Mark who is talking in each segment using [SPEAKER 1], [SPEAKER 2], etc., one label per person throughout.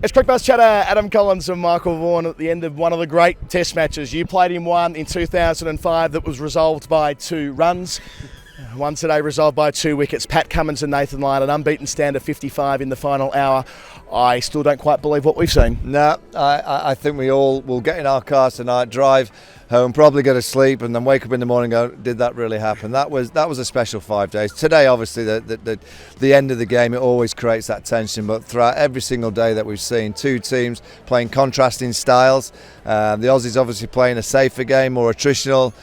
[SPEAKER 1] It's Cricbuzz Chatter, Adam Collins and Michael Vaughan at the end of one of the great test matches. You played in one in 2005 that was resolved by 2 runs. One today resolved by 2 wickets. Pat Cummins and Nathan Lyon, an unbeaten stand of 55 in the final hour. I still don't quite believe what we've seen.
[SPEAKER 2] No, I think we all will get in our cars tonight, drive home, probably go to sleep, and then wake up in the morning and go, did that really happen? That was a special 5 days. Today, obviously, the end of the game, it always creates that tension, but throughout every single day that we've seen, 2 teams playing contrasting styles. The Aussies obviously playing a safer game, more attritional.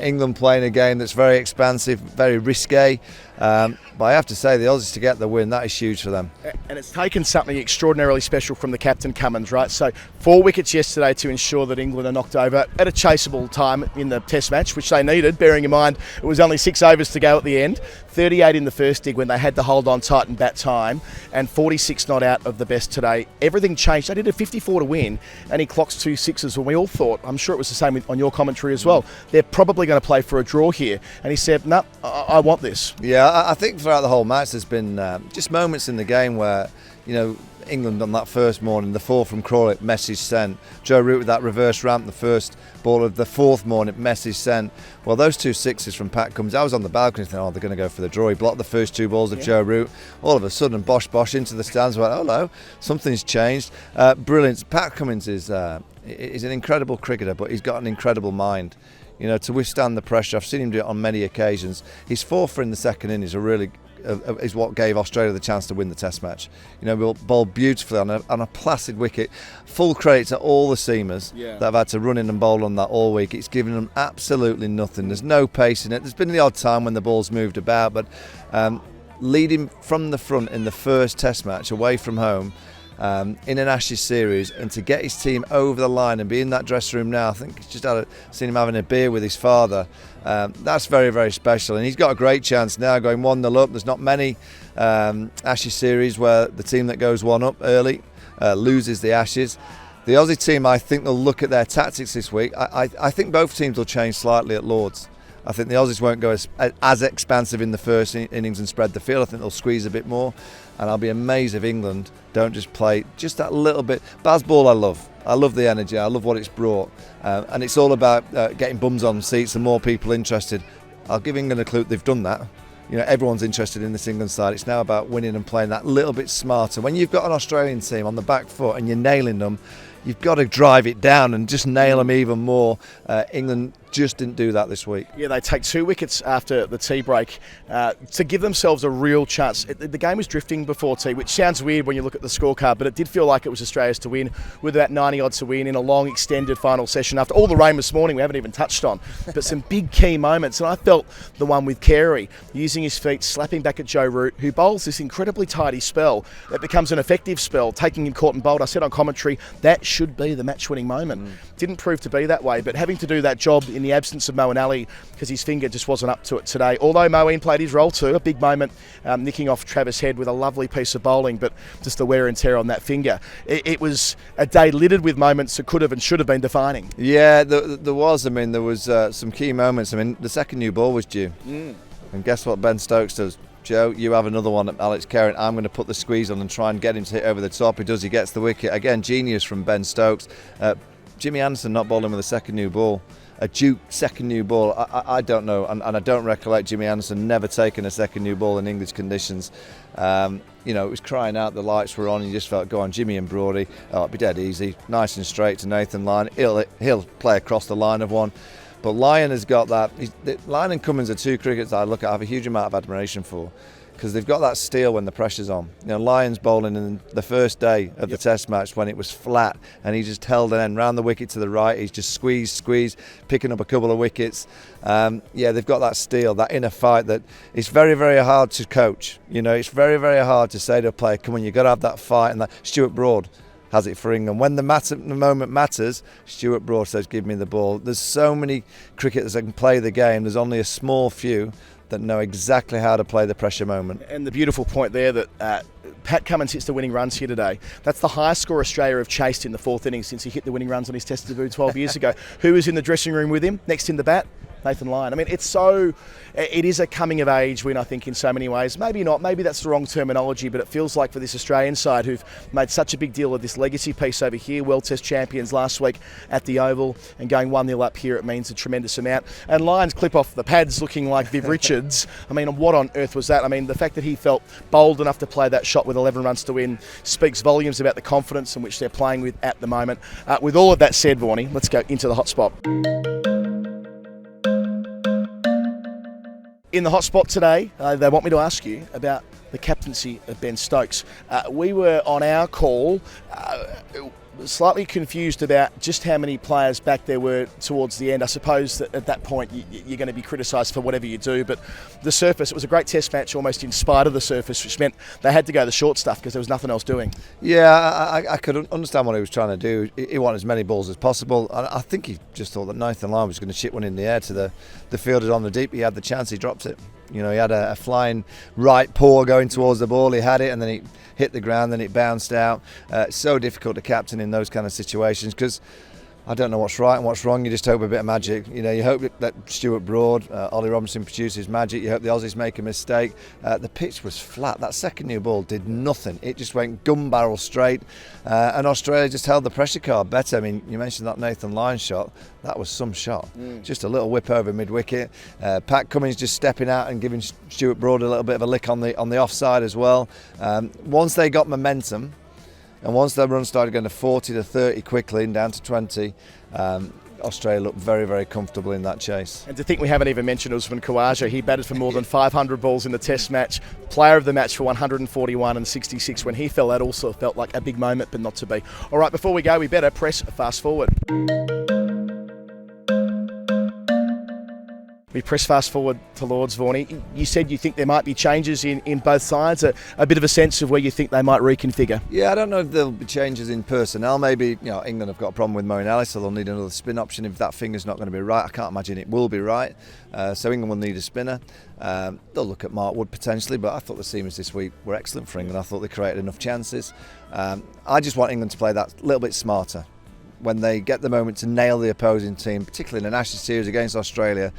[SPEAKER 2] England playing a game that's very expansive, very risque. But I have to say, the Aussies to get the win, that is huge for them.
[SPEAKER 1] And it's taken something extraordinarily special from the captain, Cummins, right? So 4 wickets yesterday to ensure that England are knocked over at a chaseable time in the test match, which they needed, bearing in mind it was only 6 overs to go at the end. 38 in the first dig when they had to hold on tight and bat time, and 46 not out of the best today. Everything changed. They did a 54 to win, and he clocks 2 sixes when we all thought, I'm sure it was the same on your commentary as well, they're probably going to play for a draw here. And he said, no, I want this.
[SPEAKER 2] Yeah, I think throughout the whole match there's been just moments in the game where, you know, England on that first morning, the 4 from Crawley, message sent. Joe Root with that reverse ramp, the first ball of the 4th morning, message sent. Well, those 2 sixes from Pat Cummins, I was on the balcony thinking, oh, they're going to go for the draw. He blocked the first 2 balls of Joe Root. All of a sudden, bosh into the stands. Went, oh no, something's changed. Brilliant. Pat Cummins is an incredible cricketer, but he's got an incredible mind. You know, to withstand the pressure. I've seen him do it on many occasions. His 4 in the second innings is what gave Australia the chance to win the test match. You know, we'll bowl beautifully on a placid wicket. Full credit to all the seamers that have had to run in and bowl on that all week. It's given them absolutely nothing. There's no pace in it. There's been the odd time when the ball's moved about, but leading from the front in the first test match away from home, in an Ashes series, and to get his team over the line and be in that dressing room now, I think he's just seen him having a beer with his father. That's very, very special, and he's got a great chance now going 1-0 up. There's not many Ashes series where the team that goes 1 up early loses the Ashes. The Aussie team, I think they'll look at their tactics this week. I think both teams will change slightly at Lords. I think the Aussies won't go as expansive in the first innings and spread the field. I think they'll squeeze a bit more, and I'll be amazed if England don't just play just that little bit. Bazball I love. I love the energy. I love what it's brought, and it's all about getting bums on seats and more people interested. I'll give England a clue. They've done that. You know, everyone's interested in this England side. It's now about winning and playing that little bit smarter. When you've got an Australian team on the back foot and you're nailing them, you've got to drive it down and just nail them even more. England just didn't do that this week.
[SPEAKER 1] Yeah, they take 2 wickets after the tea break to give themselves a real chance. The game was drifting before tea, which sounds weird when you look at the scorecard, but it did feel like it was Australia's to win, with about 90 odds to win in a long extended final session after all the rain this morning we haven't even touched on. But some big key moments, and I felt the one with Carey using his feet, slapping back at Joe Root, who bowls this incredibly tidy spell that becomes an effective spell, taking him caught and bowled. I said on commentary, that should be the match-winning moment. Didn't prove to be that way, but having to do that job in the absence of Moeen Ali, because his finger just wasn't up to it today. Although Moeen played his role too, a big moment, nicking off Travis Head with a lovely piece of bowling, but just the wear and tear on that finger. It was a day littered with moments that could have and should have been defining.
[SPEAKER 2] Yeah, there was. I mean, there was some key moments. I mean, the second new ball was due. And guess what Ben Stokes does? Joe, you have another one at Alex Carey. I'm going to put the squeeze on and try and get him to hit over the top. He does, he gets the wicket. Again, genius from Ben Stokes. Jimmy Anderson not bowling with a second new ball. A Duke second new ball, I don't know, and I don't recollect Jimmy Anderson never taking a second new ball in English conditions. You know, it was crying out, the lights were on, and you just felt, go on, Jimmy and Brodie, it'll be dead easy, nice and straight to Nathan Lyon. He'll play across the line of one. But Lyon has got that. Lyon and Cummins are 2 cricketers I look at, I have a huge amount of admiration for, because they've got that steel when the pressure's on. You know, Lyon's bowling in the first day of the test match when it was flat, and he just held an end round the wicket to the right. He's just squeezed, picking up a couple of wickets. Yeah, they've got that steel, that inner fight that it's very, very hard to coach. You know, it's very, very hard to say to a player, come on, you've got to have that fight. And that Stuart Broad has it for England. When the moment matters, Stuart Broad says, give me the ball. There's so many cricketers that can play the game. There's only a small few that know exactly how to play the pressure moment.
[SPEAKER 1] And the beautiful point there that Pat Cummins hits the winning runs here today. That's the highest score Australia have chased in the 4th innings since he hit the winning runs on his test debut 12 years ago. Who was in the dressing room with him? Next in the bat? Nathan Lyon. I mean, it is a coming of age win, I think, in so many ways. Maybe not, maybe that's the wrong terminology, but it feels like for this Australian side who've made such a big deal of this legacy piece over here, World Test champions last week at the Oval, and going 1-0 up here, it means a tremendous amount. And Lyon's clip off the pads looking like Viv Richards. I mean, what on earth was that? I mean, the fact that he felt bold enough to play that shot with 11 runs to win speaks volumes about the confidence in which they're playing with at the moment. With all of that said, Vaughanie, let's go into the hot spot. In the hot spot today, they want me to ask you about the captaincy of Ben Stokes. We were on our call slightly confused about just how many players back there were towards the end. I suppose that at that point you're going to be criticised for whatever you do, but the surface, it was a great test match almost in spite of the surface, which meant they had to go the short stuff because there was nothing else doing.
[SPEAKER 2] Yeah, I could understand what he was trying to do. He wanted as many balls as possible. I think he just thought that Nathan Lyon was going to chip one in the air to the fielders on the deep. He had the chance, he dropped it. You know, he had a flying right paw going towards the ball. He had it and then he hit the ground, then it bounced out. It's so difficult to captain in those kind of situations because I don't know what's right and what's wrong. You just hope a bit of magic. You know, you hope that Stuart Broad, Ollie Robinson produces magic. You hope the Aussies make a mistake. The pitch was flat. That second new ball did nothing. It just went gun barrel straight. And Australia just held the pressure card better. I mean, you mentioned that Nathan Lyon shot. That was some shot. Just a little whip over mid-wicket. Pat Cummins just stepping out and giving Stuart Broad a little bit of a lick on the offside as well. Once they got momentum, and once their run started going to 40 to 30 quickly and down to 20, Australia looked very, very comfortable in that chase.
[SPEAKER 1] And to think we haven't even mentioned Usman Khawaja. He batted for more than 500 balls in the test match. Player of the match for 141 and 66. When he fell, that also felt like a big moment, but not to be. All right, before we go, we better press fast forward. We press fast forward to Lords, Vaughanie. You said you think there might be changes in both sides, a bit of a sense of where you think they might reconfigure.
[SPEAKER 2] Yeah, I don't know if there'll be changes in personnel. Maybe, England have got a problem with Moeen Ali, so they'll need another spin option if that finger's not going to be right. I can't imagine it will be right. So England will need a spinner. They'll look at Mark Wood potentially, but I thought the seamers this week were excellent for England. I thought they created enough chances. I just want England to play that little bit smarter. When they get the moment to nail the opposing team, particularly in an Ashes series against Australia,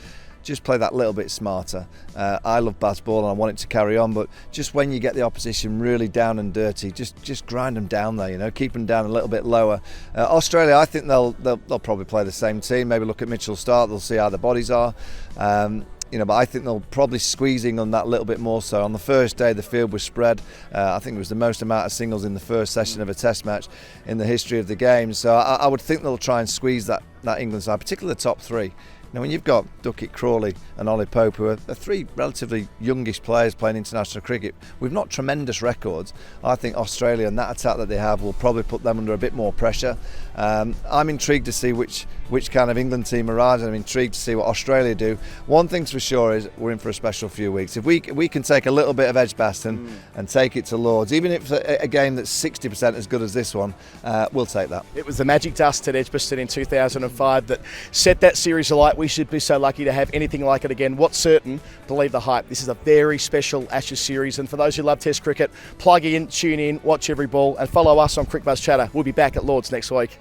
[SPEAKER 2] just play that little bit smarter. I love Baz ball and I want it to carry on, but just when you get the opposition really down and dirty, just grind them down there, keep them down a little bit lower. Australia, I think they'll probably play the same team, maybe look at Mitchell start, they'll see how the bodies are. But I think they'll probably squeeze England that little bit more so. On the first day, the field was spread. I think it was the most amount of singles in the first session of a test match in the history of the game. So I would think they'll try and squeeze that England side, particularly the top three. Now, when you've got Duckett, Crawley and Ollie Pope, who are three relatively youngish players playing international cricket with not tremendous records, I think Australia and that attack that they have will probably put them under a bit more pressure. I'm intrigued to see which kind of England team arrives, and I'm intrigued to see what Australia do. One thing's for sure is we're in for a special few weeks. If we can take a little bit of Edgbaston and take it to Lords, even if it's a game that's 60% as good as this one, we'll take that.
[SPEAKER 1] It was the magic dust at Edgbaston in 2005 that set that series alight. We should be so lucky to have anything like it again. What's certain, believe the hype. This is a very special Ashes series, and for those who love Test cricket, plug in, tune in, watch every ball, and follow us on Cricbuzz Chatter. We'll be back at Lords next week.